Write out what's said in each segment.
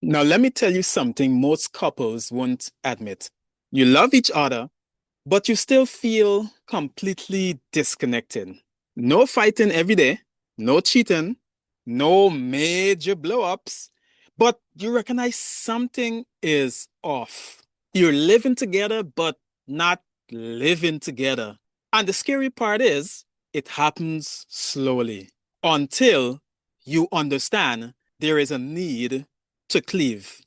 Now, let me tell you something most couples won't admit. You love each other, but you still feel completely disconnected. No fighting every day, no cheating, no major blow-ups, but you recognize something is off. You're living together, but not living together. And the scary part is, it happens slowly until you understand there is a need to cleave.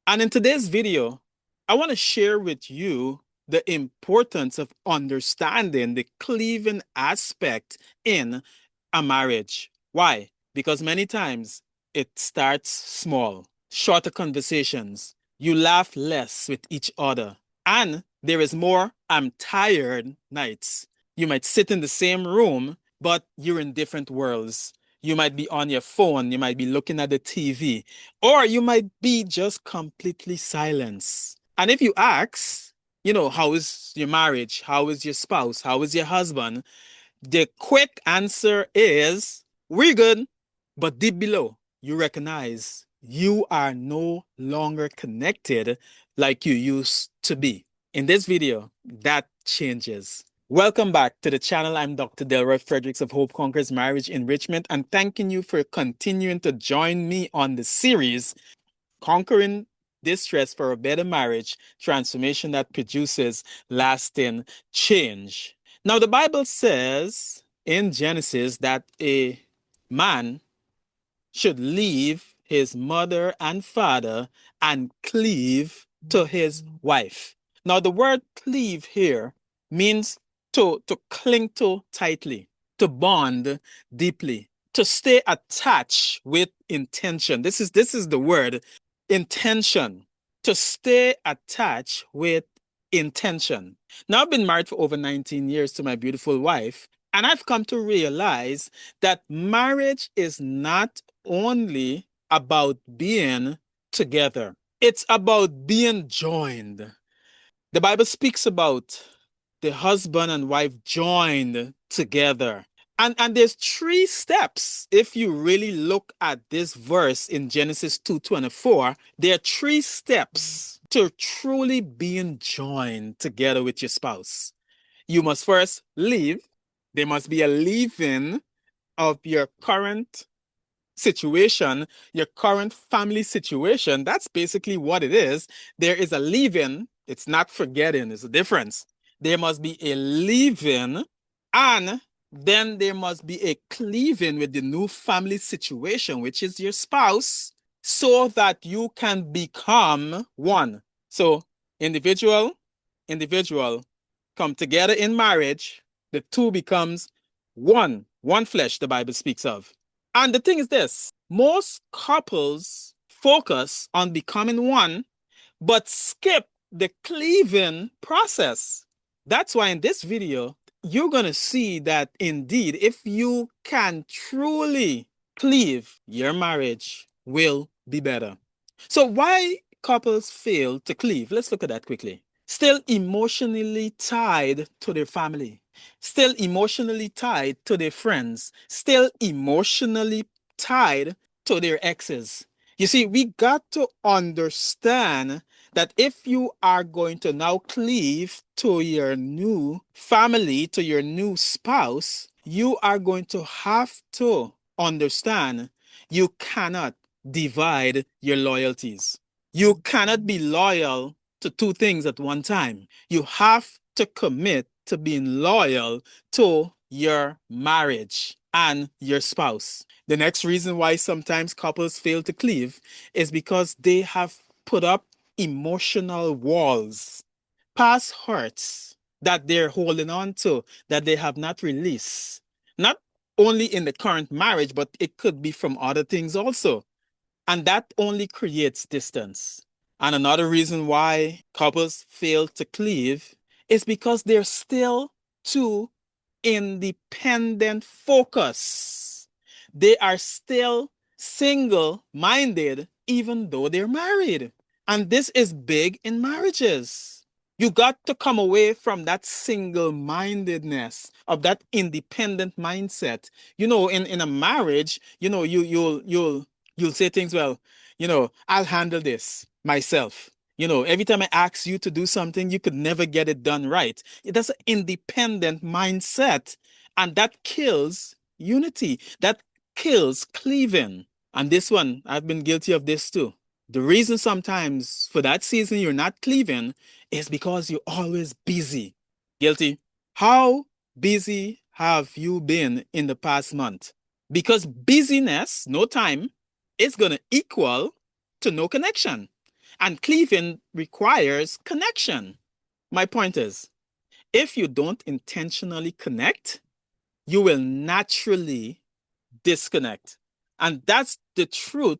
And in today's video, I want to share with you the importance of understanding the cleaving aspect in a marriage. Why? Because many times it starts small, shorter conversations. You laugh less with each other. And there is more I'm tired nights. You might sit in the same room, but you're in different worlds. You might be on your phone, you might be looking at the TV, or you might be just completely silent. And if you ask, how is your marriage? How is your spouse? How is your husband? The quick answer is we're good. But deep below, you recognize you are no longer connected like you used to be. In this video, that changes. Welcome back to the channel. I'm Dr. Delroy Fredericks of Hope Conquers Marriage Enrichment, and thanking you for continuing to join me on the series Conquering Distress for a Better Marriage, Transformation that Produces Lasting Change. Now, the Bible says in Genesis that a man should leave his mother and father and cleave to his wife. Now, the word cleave here means to cling to tightly, to bond deeply, to stay attached with intention. This is the word intention, to stay attached with intention. Now, I've been married for over 19 years to my beautiful wife, and I've come to realize that marriage is not only about being together, it's about being joined. The Bible speaks about the husband and wife joined together. And there's three steps. If you really look at this verse in Genesis 2:24, there are three steps to truly being joined together with your spouse. You must first leave. There must be a leaving of your current situation, your current family situation. That's basically what it is. There is a leaving. It's not forgetting, it's a difference. There must be a leaving, and then there must be a cleaving with the new family situation, which is your spouse, so that you can become one. So, individual, individual come together in marriage, the two becomes one flesh, the Bible speaks of. And the thing is this, most couples focus on becoming one, but skip the cleaving process. That's why in this video, you're going to see that indeed, if you can truly cleave, your marriage will be better. So why couples fail to cleave? Let's look at that quickly. Still emotionally tied to their family, still emotionally tied to their friends, still emotionally tied to their exes. You see, we got to understand that if you are going to now cleave to your new family, to your new spouse, you are going to have to understand you cannot divide your loyalties. You cannot be loyal to two things at one time. You have to commit to being loyal to your marriage and your spouse. The next reason why sometimes couples fail to cleave is because they have put up emotional walls, past hurts that they're holding on to, that they have not released. Not only in the current marriage, but it could be from other things also. And that only creates distance. And another reason why couples fail to cleave is because they're still too independent focused. They are still single minded, even though they're married. And this is big in marriages. You got to come away from that single mindedness of that independent mindset. In a marriage, you'll say things, well, I'll handle this myself. Every time I ask you to do something, you could never get it done right. That's an independent mindset. And that kills unity. That kills cleaving. And this one, I've been guilty of this too. The reason sometimes for that season you're not cleaving is because you're always busy. Guilty. How busy have you been in the past month? Because busyness, no time, is going to equal to no connection. And cleaving requires connection. My point is, if you don't intentionally connect, you will naturally disconnect. And that's the truth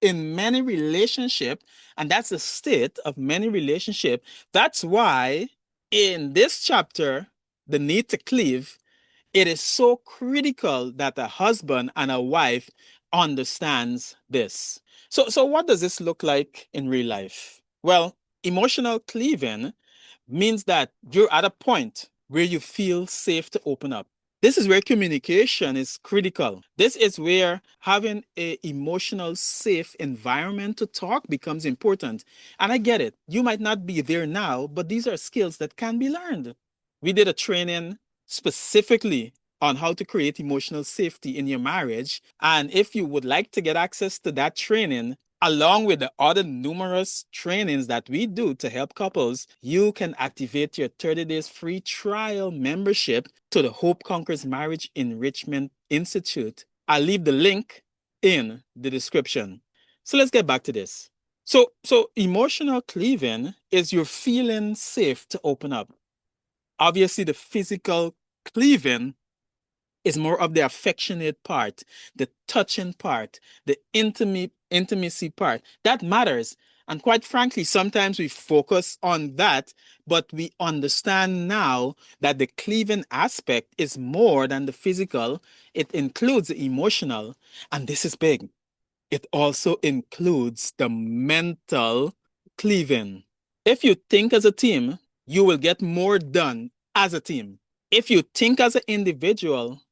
in many relationships, and that's the state of many relationships. That's why in this chapter, the need to cleave, it is so critical that a husband and a wife understands this. So what does this look like in real life? Well, emotional cleaving means that you're at a point where you feel safe to open up. This is where communication is critical. This is where having an emotional safe environment to talk becomes important. And I get it. You might not be there now, but these are skills that can be learned. We did a training specifically on how to create emotional safety in your marriage. And if you would like to get access to that training, along with the other numerous trainings that we do to help couples, you can activate your 30 days free trial membership to the Hope Conquers Marriage Enrichment Institute. I'll leave the link in the description. So let's get back to this. So emotional cleaving is you're feeling safe to open up. Obviously, the physical cleaving is more of the affectionate part, the touching part, the intimacy part. That matters. And quite frankly, sometimes we focus on that, but we understand now that the cleaving aspect is more than the physical. It includes the emotional, and this is big. It also includes the mental cleaving. If you think as a team, you will get more done as a team. If you think as an individual,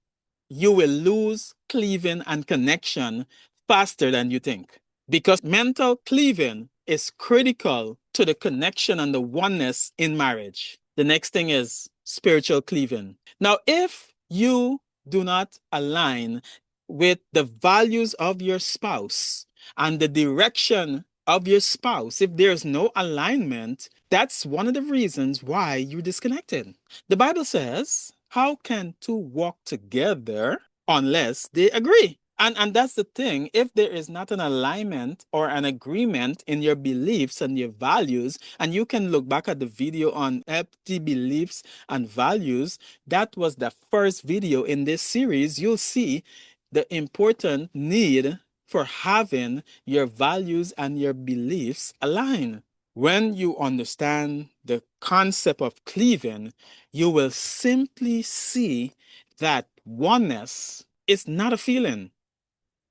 you will lose cleaving and connection faster than you think. Because mental cleaving is critical to the connection and the oneness in marriage. The next thing is spiritual cleaving. Now, if you do not align with the values of your spouse and the direction of your spouse, if there's no alignment, that's one of the reasons why you're disconnected. The Bible says, how can two walk together unless they agree? And that's the thing. If there is not an alignment or an agreement in your beliefs and your values, and you can look back at the video on empty beliefs and values, that was the first video in this series, you'll see the important need for having your values and your beliefs aligned. When you understand the concept of cleaving, you will simply see that oneness is not a feeling.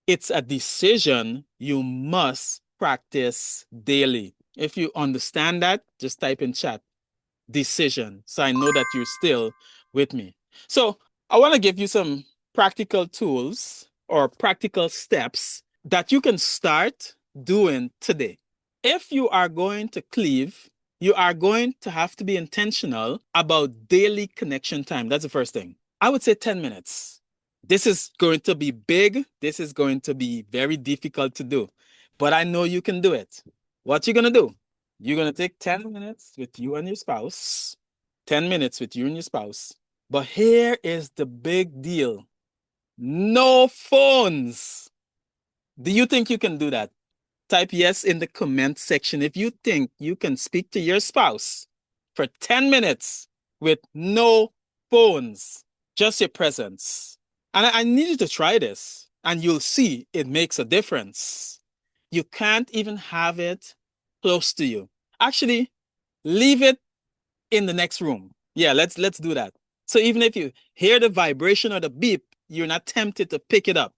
It's a decision you must practice daily. If you understand that, just type in chat, decision, so I know that you're still with me. So I want to give you some practical tools or practical steps that you can start doing today. If you are going to cleave, you are going to have to be intentional about daily connection time. That's the first thing. I would say 10 minutes. This is going to be big. This is going to be very difficult to do, but I know you can do it. What you're going to do? You're going to take 10 minutes with you and your spouse. 10 minutes with you and your spouse. But here is the big deal. No phones. Do you think you can do that? Type yes in the comment section if you think you can speak to your spouse for 10 minutes with no phones, just your presence. And I need you to try this, and you'll see it makes a difference. You can't even have it close to you. Actually, leave it in the next room. Yeah, let's do that. So even if you hear the vibration or the beep, you're not tempted to pick it up.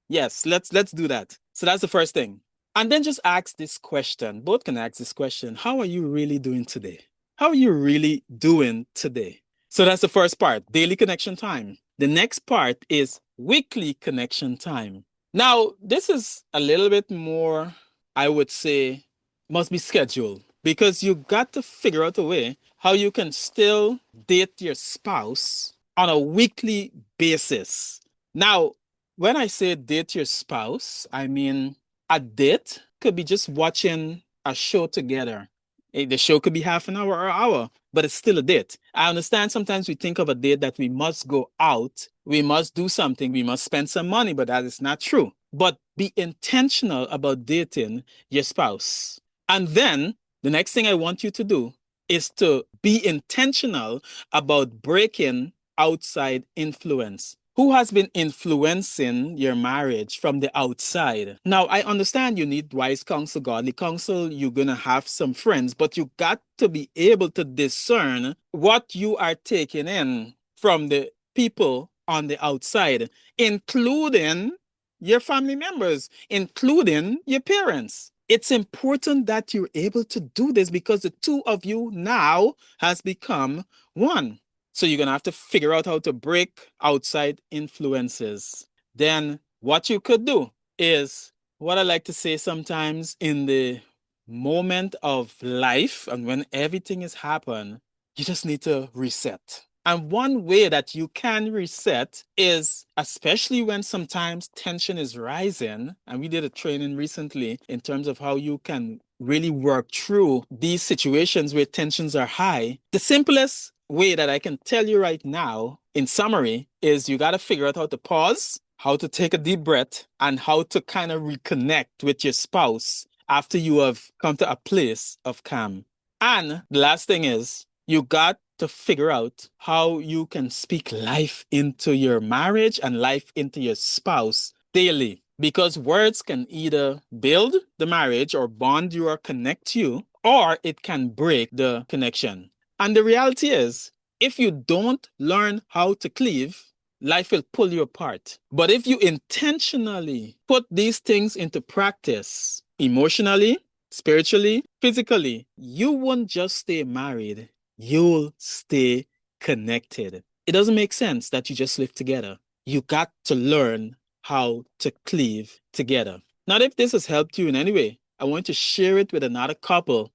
Yes, let's do that. So that's the first thing. And then just ask this question. Both can ask this question. How are you really doing today? How are you really doing today? So that's the first part, daily connection time. The next part is weekly connection time. Now, this is a little bit more I would say, must be scheduled, because you got to figure out a way how you can still date your spouse on a weekly basis. Now, when I say date your spouse, I mean a date could be just watching a show together. The show could be half an hour or an hour, but it's still a date. I understand sometimes we think of a date that we must go out, we must do something, we must spend some money, but that is not true. But be intentional about dating your spouse. And then the next thing I want you to do is to be intentional about breaking outside influence. Who has been influencing your marriage from the outside? Now, I understand you need wise counsel, godly counsel. You're going to have some friends, but you got to be able to discern what you are taking in from the people on the outside, including your family members, including your parents. It's important that you're able to do this because the two of you now has become one. So you're going to have to figure out how to break outside influences. Then what you could do is what I like to say sometimes in the moment of life and when everything has happened, you just need to reset. And one way that you can reset is, especially when sometimes tension is rising, and we did a training recently in terms of how you can really work through these situations where tensions are high. The simplest way that I can tell you right now, in summary, is you got to figure out how to pause, how to take a deep breath, and how to kind of reconnect with your spouse after you have come to a place of calm. And the last thing is, you got to figure out how you can speak life into your marriage and life into your spouse daily. Because words can either build the marriage or bond you or connect you, or it can break the connection. And the reality is, if you don't learn how to cleave, life will pull you apart. But if you intentionally put these things into practice, emotionally, spiritually, physically, you won't just stay married, you'll stay connected. It doesn't make sense that you just live together. You got to learn how to cleave together. Now, if this has helped you in any way, I want to share it with another couple.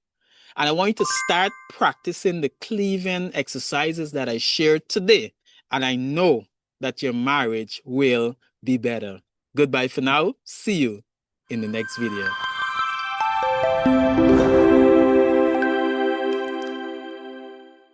And I want you to start practicing the cleaving exercises that I shared today. And I know that your marriage will be better. Goodbye for now. See you in the next video.